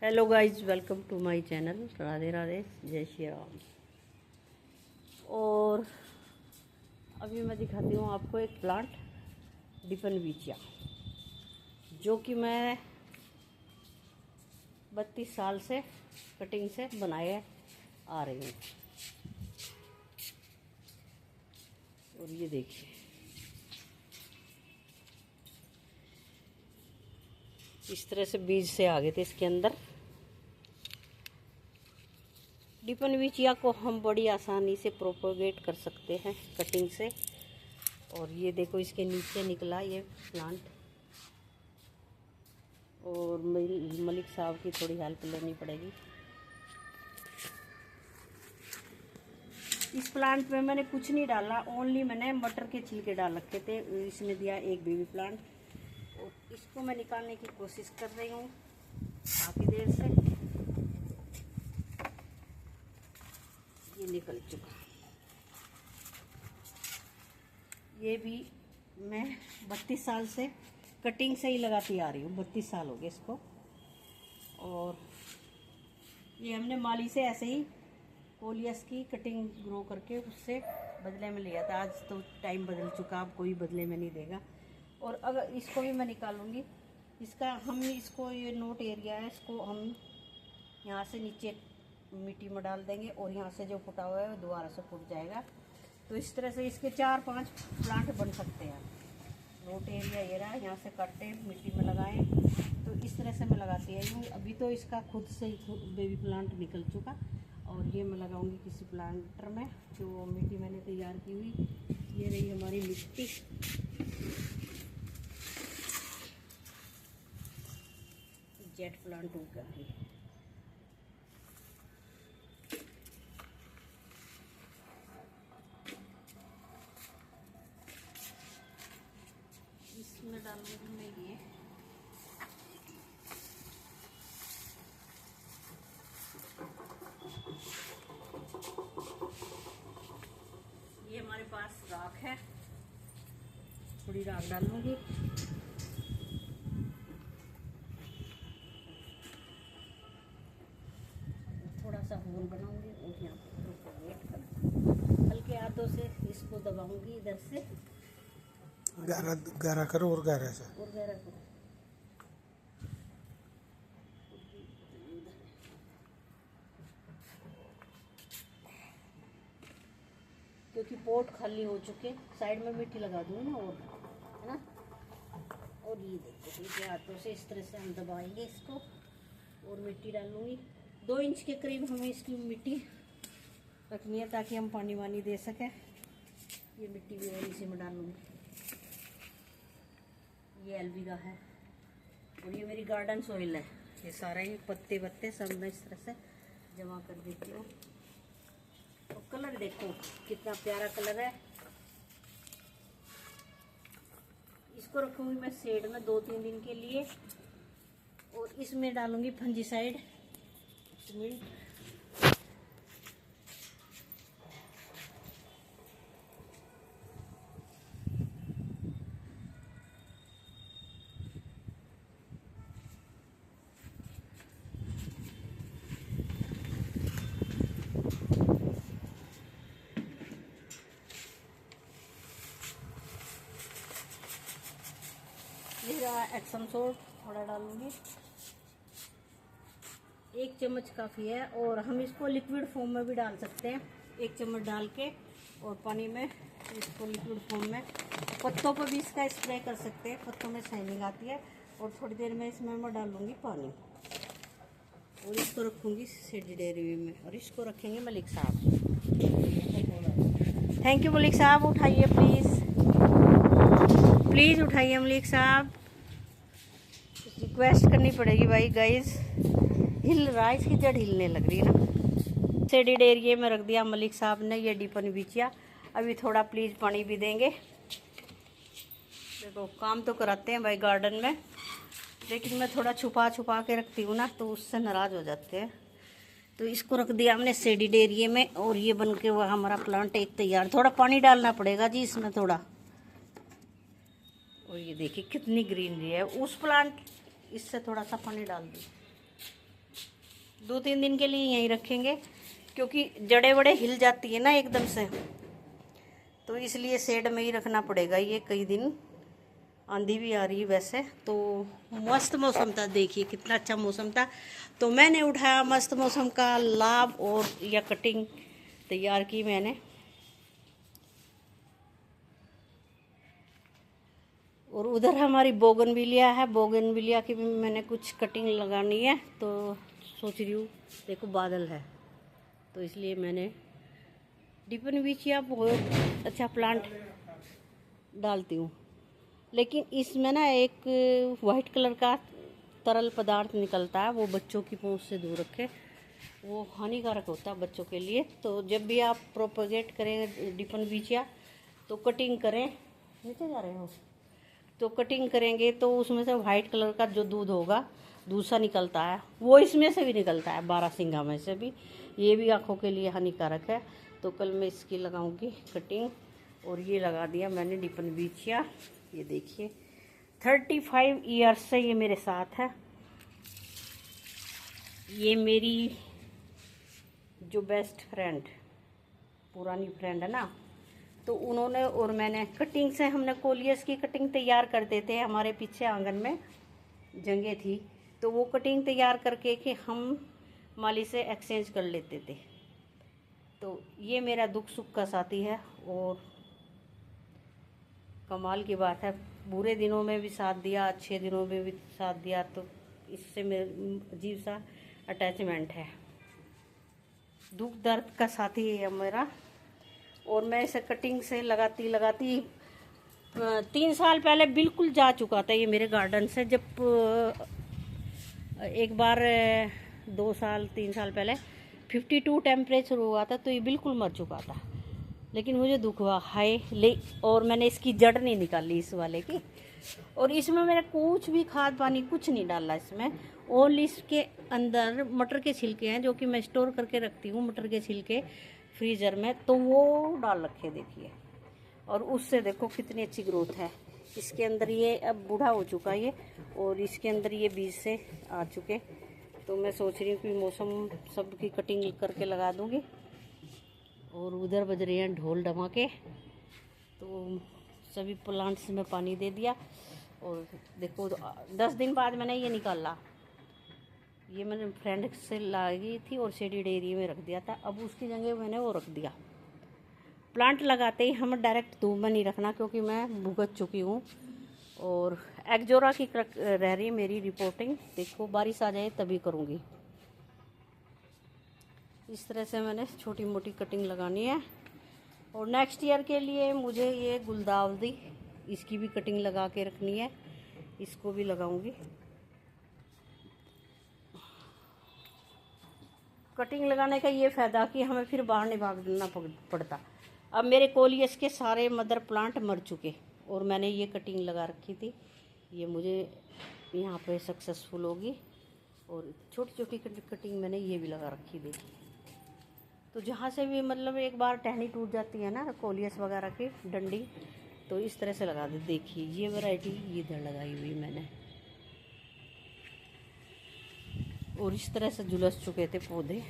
Hello guys, welcome to my channel. Radhe Radhe, जय श्री राम। और अभी मैं दिखाती हूँ आपको एक प्लांट डिफनविचिया, जो कि मैं 32 साल से कटिंग से बनाए आ रही हूँ। और ये देखिए, इस तरह से बीज से आ गए थे इसके अंदर। डिफनविचिया को हम बड़ी आसानी से प्रोपोगेट कर सकते हैं कटिंग से। और ये देखो, इसके नीचे निकला ये प्लांट। और मलिक साहब की थोड़ी हेल्प लेनी पड़ेगी। इस प्लांट में मैंने कुछ नहीं डाला, ओनली मैंने मटर के छिलके डाल रखे थे। इसने दिया एक बेबी प्लांट, और इसको मैं निकालने की कोशिश कर रही हूँ काफ़ी देर से। ये निकल चुका। ये भी मैं 32 साल से कटिंग से ही लगाती आ रही हूँ। 32 साल हो गए इसको। और ये हमने माली से ऐसे ही कोलियस की कटिंग ग्रो करके उससे बदले में लिया था। आज तो टाइम बदल चुका, अब कोई बदले में नहीं देगा। और अगर इसको भी मैं निकालूंगी, इसको ये नोट एरिया है, इसको हम यहाँ से नीचे मिट्टी में डाल देंगे, और यहाँ से जो फुटा हुआ है वो दोबारा से फूट जाएगा। तो इस तरह से इसके 4-5 प्लांट बन सकते हैं। नोट एरिया ये रहा, यहाँ से काटे मिट्टी में लगाएं। तो इस तरह से मैं लगाती आई हूँ। अभी तो इसका खुद से ही बेबी प्लांट निकल चुका। और ये मैं लगाऊंगी किसी प्लांटर में, जो मिट्टी मैंने तैयार की हुई। ये रही हमारी मिट्टी। जेट प्लांट होगा ये। इसमें डालूंगी मैं ये हमारे पास राख है, थोड़ी राख डालूंगी। थोड़ा सा होल बनाऊंगी और यहाँ पर वेट कर हल्के हाथों से इसको दबाऊंगी इधर से। गहरा करो और गहरा से और गहरा करो। क्योंकि पोट खाली हो चुके, साइड में मिट्टी लगा दूंगी ना, और है ना। और ये देखो, इनके हाथों से इस तरह से हम दबाएंगे इसको, और मिट्टी डालूंगी। 2 इंच के करीब हमें इसकी मिट्टी रखनी है, ताकि हम पानी वानी दे सकें। ये मिट्टी भी और इसी में डालूंगी। ये एल्विगा है, और ये मेरी गार्डन सॉइल है। ये सारा ही पत्ते सब मैं इस तरह से जमा कर देती हूँ। और कलर देखो कितना प्यारा कलर है। इसको रखूंगी मैं शेड में 2-3 दिन के लिए, और इसमें डालूंगी फंजीसाइड। ये रहा एक्सम सोल्ट, थोड़ा डालूंगी। 1 चम्मच काफ़ी है। और हम इसको लिक्विड फॉर्म में भी डाल सकते हैं, 1 चम्मच डाल के, और पानी में इसको लिक्विड फॉर्म में। पत्तों पर भी इसका स्प्रे कर सकते हैं, पत्तों में शाइनिंग आती है। और थोड़ी देर में इसमें मैं डालूंगी पानी, और इसको रखूंगी सेडिडेरियम में। और इसको रखेंगे मलिक साहब। थैंक यू मलिक साहब, उठाइए प्लीज़ उठाइए मलिक साहब। रिक्वेस्ट करनी पड़ेगी भाई। गाइस, हिल रहा है, इसकी जड़ हिलने लग रही है ना। सेडेड एरिया में रख दिया मलिक साहब ने ये डिफनविचिया। अभी थोड़ा प्लीज़ पानी भी देंगे। देखो, काम तो कराते हैं भाई गार्डन में, लेकिन मैं थोड़ा छुपा के रखती हूँ ना, तो उससे नाराज़ हो जाते हैं। तो इसको रख दिया हमने सेडेड एरिया में, और ये बन के वह हमारा प्लांट एक तैयार। थोड़ा पानी डालना पड़ेगा जी इसमें थोड़ा। और ये देखिए कितनी ग्रीनरी है। उस प्लांट इससे थोड़ा सा पानी डाल दी। 2-3 दिन के लिए यहीं रखेंगे, क्योंकि जड़े बड़े हिल जाती है ना एकदम से, तो इसलिए शेड में ही रखना पड़ेगा ये कई दिन। आंधी भी आ रही है वैसे तो। मस्त मौसम था, देखिए कितना अच्छा मौसम था, तो मैंने उठाया मस्त मौसम का लाभ और यह कटिंग तैयार की मैंने। और उधर हमारी बोगनविलिया है, बोगनविलिया की भी मैंने कुछ कटिंग लगानी है, तो सोच रही हूँ। देखो बादल है तो इसलिए मैंने डिपनविचिया बहुत अच्छा प्लांट डालती हूँ, लेकिन इसमें ना एक वाइट कलर का तरल पदार्थ निकलता है, वो बच्चों की पहुँच से दूर रखें, वो हानिकारक होता है बच्चों के लिए। तो जब भी आप प्रोपोगेट करें डिपनविचिया तो कटिंग करें। नीचे जा रहे हो तो कटिंग करेंगे तो उसमें से वाइट कलर का जो दूध होगा, दूध सा निकलता है, वो इसमें से भी निकलता है, बारहसिंगा में से भी। ये भी आँखों के लिए हानिकारक है। तो कल मैं इसकी लगाऊंगी कटिंग। और ये लगा दिया मैंने डिपनविचिया। ये देखिए 35 ईयर्स से ये मेरे साथ है। ये मेरी जो बेस्ट फ्रेंड, पुरानी फ्रेंड है ना, तो उन्होंने और मैंने कटिंग से, हमने कोलियस की कटिंग तैयार करते थे। हमारे पीछे आंगन में जगह थी, तो वो कटिंग तैयार करके कि हम माली से एक्सचेंज कर लेते थे। तो ये मेरा दुख सुख का साथी है, और कमाल की बात है, बुरे दिनों में भी साथ दिया, अच्छे दिनों में भी साथ दिया। तो इससे मेरे अजीब सा अटैचमेंट है, दुख दर्द का साथी है मेरा। और मैं इसे कटिंग से लगाती 3 साल पहले बिल्कुल जा चुका था ये मेरे गार्डन से। जब एक बार 2 साल 3 साल पहले 52 टेम्परेचर हुआ था, तो ये बिल्कुल मर चुका था। लेकिन मुझे दुख हुआ, हाय ले। और मैंने इसकी जड़ नहीं निकाली इस वाले की, और इसमें मैंने कुछ भी खाद पानी कुछ नहीं डाला इसमें। ओनली इसके अंदर मटर के छिलके हैं, जो कि मैं स्टोर करके रखती हूँ, मटर के छिलके फ्रीज़र में, तो वो डाल रखे देखिए। और उससे देखो कितनी अच्छी ग्रोथ है इसके अंदर। ये अब बूढ़ा हो चुका है ये, और इसके अंदर ये बीज से आ चुके। तो मैं सोच रही हूँ कि मौसम सब की कटिंग करके लगा दूँगी। और उधर बज रहे हैं ढोल ढमाके, तो सभी प्लांट्स में पानी दे दिया। और देखो 10 दिन बाद मैंने ये निकाला, ये मैंने फ्रेंड से लाई थी और शेडेड एरिया में रख दिया था। अब उसकी जगह मैंने वो रख दिया। प्लांट लगाते ही हमें डायरेक्ट धूप में नहीं रखना, क्योंकि मैं भुगत चुकी हूँ। और एक्जोरा की रह रही है मेरी रिपोर्टिंग, देखो बारिश आ जाए तभी करूँगी। इस तरह से मैंने छोटी मोटी कटिंग लगानी है। और नेक्स्ट ईयर के लिए मुझे ये गुलदावदी, इसकी भी कटिंग लगा के रखनी है, इसको भी लगाऊंगी। कटिंग लगाने का ये फ़ायदा कि हमें फिर बाहर नहीं भागना पड़ता। अब मेरे कोलियस के सारे मदर प्लांट मर चुके, और मैंने ये कटिंग लगा रखी थी, ये मुझे यहाँ पे सक्सेसफुल होगी। और छोटी छोटी कटिंग मैंने ये भी लगा रखी थी। तो जहाँ से भी मतलब एक बार टहनी टूट जाती है ना कोलियस वगैरह की डंडी, तो इस तरह से लगा दे। देखिए ये वैरायटी इधर लगाई हुई मैंने, और इस तरह से झुलस चुके थे पौधे,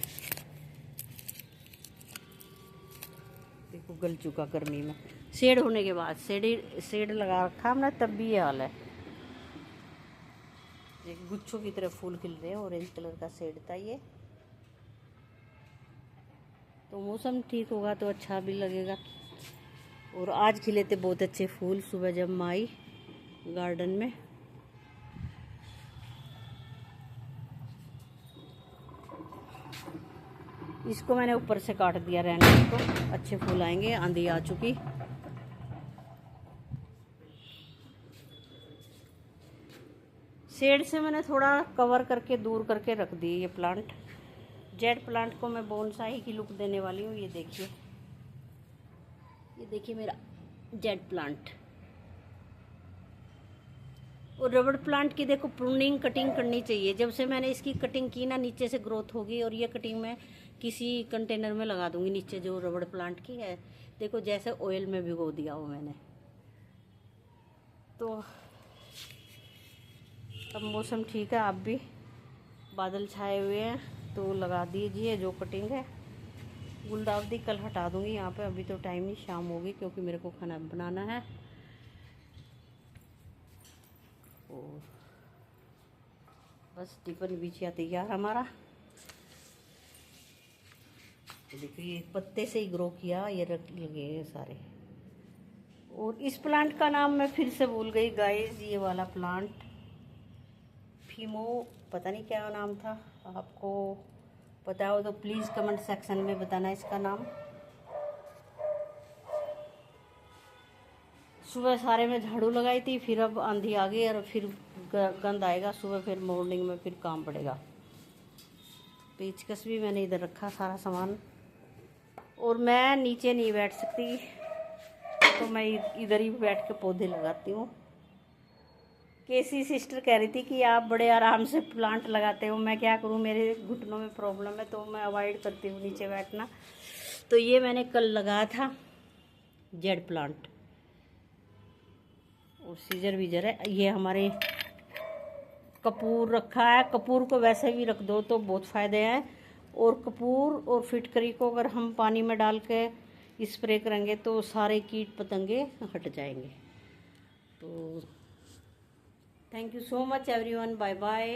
देखो गल चुका गर्मी में। शेड होने के बाद शेड लगा रखा हमने, तब भी ये हाल है। एक गुच्छों की तरह फूल खिल रहे हैं, ऑरेंज कलर का शेड था ये। तो मौसम ठीक होगा तो अच्छा भी लगेगा। और आज खिले थे बहुत अच्छे फूल सुबह जब मैं आई गार्डन में। इसको मैंने ऊपर से काट दिया रहने को, अच्छे फूल आएंगे, आंधी आ चुकी। शेड से मैंने थोड़ा कवर करके दूर करके रख दी ये प्लांट। जेड प्लांट को मैं बोनसाई की लुक देने वाली हूँ। ये देखिए मेरा जेड प्लांट। और रबड़ प्लांट की देखो प्रूनिंग कटिंग करनी चाहिए। जब से मैंने इसकी कटिंग की ना, नीचे से ग्रोथ होगी। और ये कटिंग मैं किसी कंटेनर में लगा दूंगी नीचे, जो रबड़ प्लांट की है। देखो जैसे ऑयल में भिगो दिया हो मैंने। तो अब मौसम ठीक है, आप भी बादल छाए हुए हैं। तो लगा दीजिए जो कटिंग है। गुलदाउदी कल हटा दूंगी यहाँ पे, अभी तो टाइम नहीं, शाम होगी क्योंकि मेरे को खाना बनाना है। और बस टिफिन बिछिया तैयार हमारा। देखिए पत्ते से ही ग्रो किया, ये रख लगे हैं सारे। और इस प्लांट का नाम मैं फिर से भूल गई गाइस, ये वाला प्लांट फीमो, पता नहीं क्या नाम था, आपको पता हो तो प्लीज़ कमेंट सेक्शन में बताना इसका नाम। सुबह सारे में झाड़ू लगाई थी, फिर अब आंधी आ गई और फिर गंद आएगा सुबह, फिर मॉर्निंग में फिर काम पड़ेगा। पेचकस भी मैंने इधर रखा सारा सामान। और मैं नीचे नहीं बैठ सकती तो मैं इधर ही बैठ के पौधे लगाती हूँ। केसी सिस्टर कह रही थी कि आप बड़े आराम से प्लांट लगाते हो, मैं क्या करूँ, मेरे घुटनों में प्रॉब्लम है तो मैं अवॉइड करती हूँ नीचे बैठना। तो ये मैंने कल लगाया था जेड प्लांट, और सीजर विजर है। ये हमारे कपूर रखा है, कपूर को वैसे भी रख दो तो बहुत फ़ायदे हैं। और कपूर और फिटकरी को अगर हम पानी में डाल के स्प्रे करेंगे तो सारे कीट पतंगे हट जाएंगे। तो thank you so much everyone, bye bye.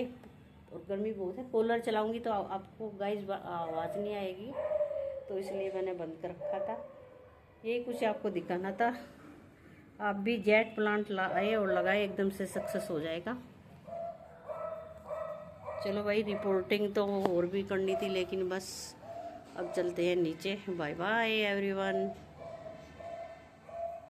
और गर्मी बहुत है, कूलर चलाऊंगी तो आपको गाइस आवाज़ नहीं आएगी, तो इसलिए मैंने बंद कर रखा था। यही कुछ आपको दिखाना था। आप भी जेट प्लांट लाए और लगाए, एकदम से सक्सेस हो जाएगा। चलो भाई, रिपोर्टिंग तो और भी करनी थी लेकिन बस अब चलते हैं नीचे। Bye bye everyone.